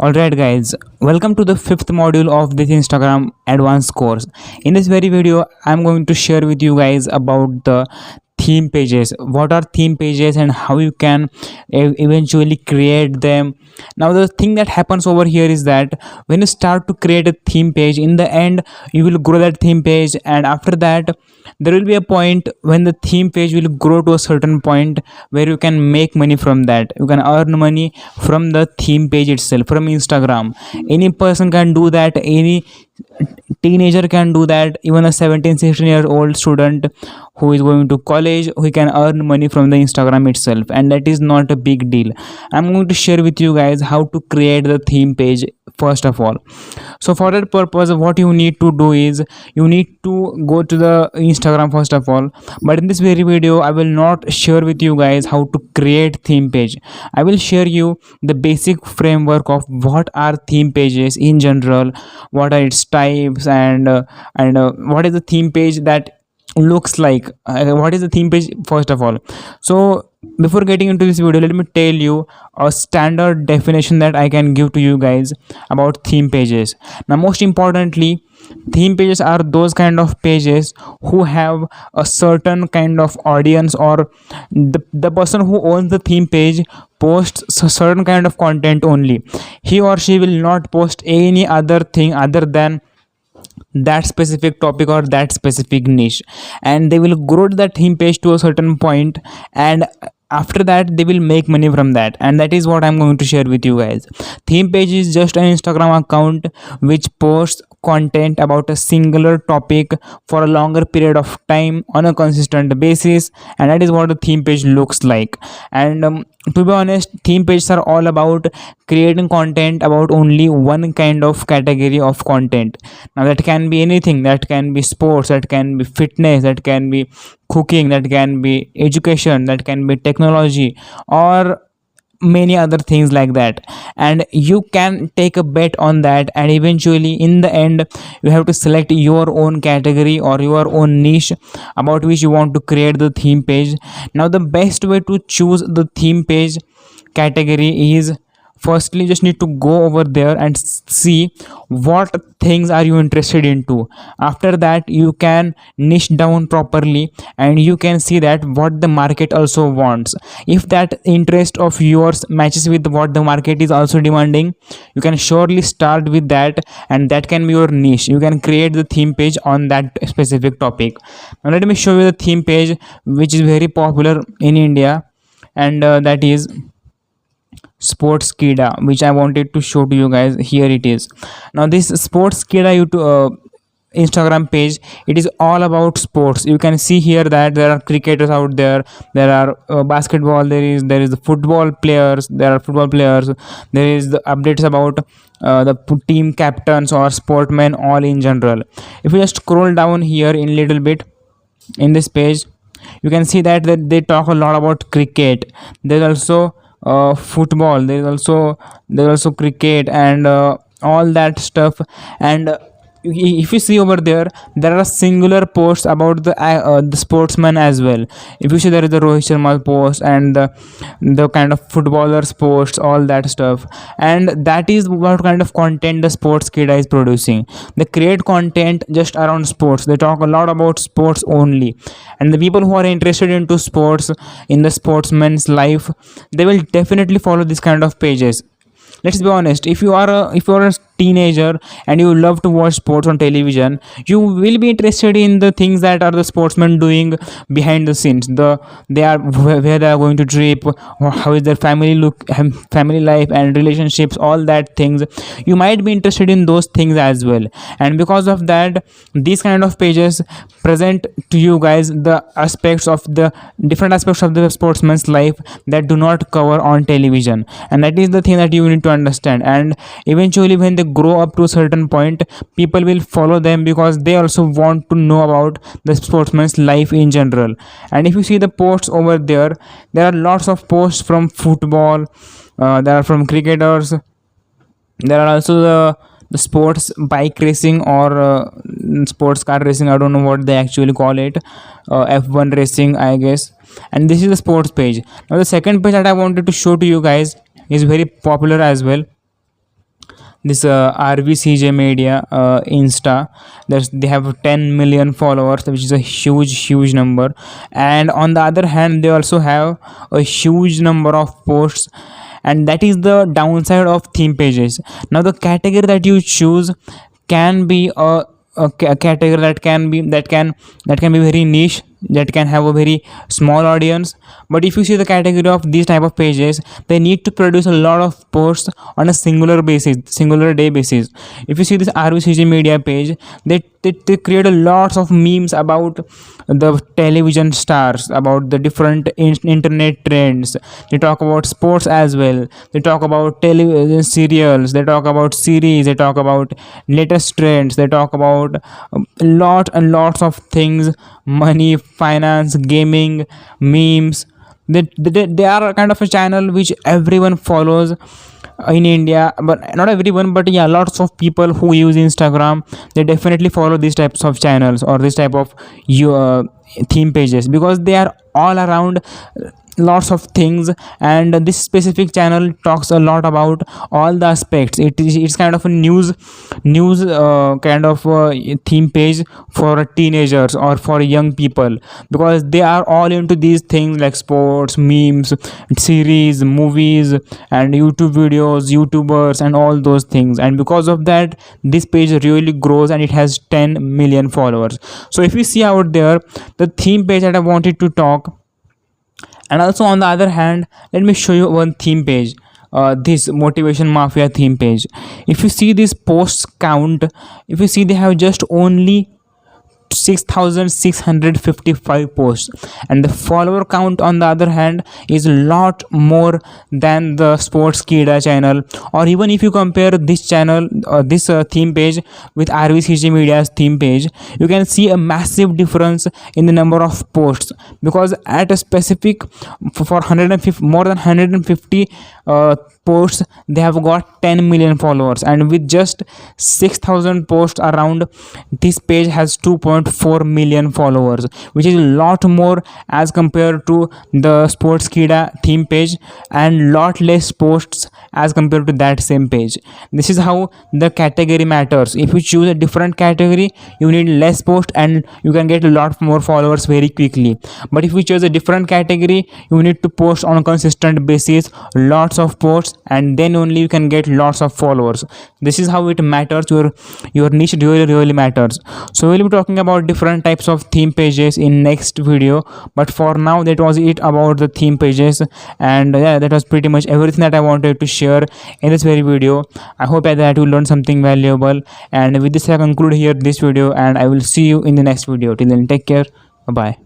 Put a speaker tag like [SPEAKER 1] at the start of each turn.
[SPEAKER 1] Alright guys, welcome to the fifth module of this Instagram advanced course. In this very video, I'm going to share with you guys about the theme pages. What are theme pages and how you can eventually create them. Now the thing that happens over here is that when you start to create a theme page, in the end you will grow that theme page, and after that there will be a point when the theme page will grow to a certain point where you can make money from that. You can earn money from the theme page itself, from Instagram. Any person can do that, any teenager can do that, even a 17-16 year old student who is going to college, who can earn money from the Instagram itself, and that is not a big deal. I'm going to share with you guys how to create the theme page first of all. So for that purpose, what you need to do is you need to go to the Instagram first of all. But in this very video, I will not share with you guys how to create theme page. I will share you the basic framework of what are theme pages in general, what are its types, and what is the theme page that looks like, what is the theme page first of all. So before getting into this video, let me tell you a standard definition that I can give to you guys about theme pages. Now most importantly, theme pages are those kind of pages who have a certain kind of audience, or the person who owns the theme page posts a certain kind of content only. He or she will not post any other thing other than that specific topic or that specific niche, and they will grow that theme page to a certain point, and after that they will make money from that. And that is what I'm going to share with you guys. Theme page is just an Instagram account which posts content about a singular topic for a longer period of time on a consistent basis, and that is what the theme page looks like. And to be honest, theme pages are all about creating content about only one kind of category of content. Now that can be anything, that can be sports, that can be fitness, that can be cooking, that can be education, that can be technology, or many other things like that. And you can take a bet on that, and eventually in the end you have to select your own category or your own niche about which you want to create the theme page. Now the best way to choose the theme page category is, firstly just need to go over there and see what things are you interested into. After that you can niche down properly, and you can see that what the market also wants. If that interest of yours matches with what the market is also demanding, you can surely start with that, and that can be your niche. You can create the theme page on that specific topic. Now let me show you the theme page which is very popular in India, and that is sports kida, which I wanted to show to you guys. Here it is. Now this sports kida YouTube Instagram page, it is all about sports. You can see here that there are cricketers out there, there are basketball, there is the football players, there are football players, there is the updates about the team captains or sportmen, all in general. If you just scroll down here in little bit in this page, you can see that they talk a lot about cricket. There's also football, there's also cricket, and all that stuff. And if you see over there, there are singular posts about the sportsman as well. If you see, there is the Rohit Sharma post and the kind of footballers posts, all that stuff. And that is what kind of content the sports kida is producing. They create content just around sports. They talk a lot about sports only, and the people who are interested into sports, in the sportsman's life, they will definitely follow this kind of pages. Let's be honest, if you are a teenager and you love to watch sports on television, you will be interested in the things that are the sportsmen doing behind the scenes. They are where they are going to trip, or how is their family life and relationships, all that things. You might be interested in those things as well, and because of that, these kind of pages present to you guys the different aspects of the sportsman's life that do not cover on television. And that is the thing that you need to understand. And eventually when they grow up to a certain point, people will follow them because they also want to know about the sportsman's life in general. And if you see the posts over there, there are lots of posts from football, there are from cricketers, there are also the sports bike racing, or sports car racing, I don't know what they actually call it, F1 racing, I guess. And this is the sports page. Now the second page that I wanted to show to you guys is very popular as well. this RVCJ Media Insta. They have 10 million followers, which is a huge number. And on the other hand, they also have a huge number of posts, and that is the downside of theme pages. Now the category that you choose can be a category that can be very niche, that can have a very small audience. But if you see the category of these type of pages, they need to produce a lot of posts on a singular day basis. If you see this RVCG Media page, they create a lots of memes about the television stars, about the different internet trends. They talk about sports as well. They talk about television serials. They talk about series. They talk about latest trends. They talk about lot and lots of things: money, finance, gaming, memes. They are a kind of a channel which everyone follows in India, but not everyone, but yeah, lots of people who use Instagram, they definitely follow these types of channels or this type of theme pages, because they are all around lots of things. And this specific channel talks a lot about all the aspects. It's kind of a news kind of theme page for teenagers or for young people, because they are all into these things like sports, memes, series, movies, and YouTube videos, YouTubers, and all those things. And because of that, this page really grows, and it has 10 million followers. So if you see out there, the theme page that I wanted to talk. And also on the other hand, let me show you one theme page, this Motivation Mafia theme page. If you see this posts count, if you see, they have just only 6,655 posts, and the follower count on the other hand is a lot more than the Sports Kida channel. Or even if you compare this channel, this theme page with RVCG Media's theme page, you can see a massive difference in the number of posts, because at a specific for 150, more than 150 posts, they have got 10 million followers. And with just 6,000 posts around, this page has 2.4 million followers, which is a lot more as compared to the Sports Kida theme page, and lot less posts as compared to that same page. This is how the category matters. If you choose a different category, you need less post and you can get a lot more followers very quickly. But if you choose a different category, you need to post on a consistent basis, lots of posts, and then only you can get lots of followers. This is how it matters. Your niche really matters. So we'll be talking about different types of theme pages in next video, but for now that was it about the theme pages. And yeah, that was pretty much everything that I wanted to share in this very video. I hope that you learned something valuable, and with this I conclude here this video, and I will see you in the next video. Till then, take care. Bye bye.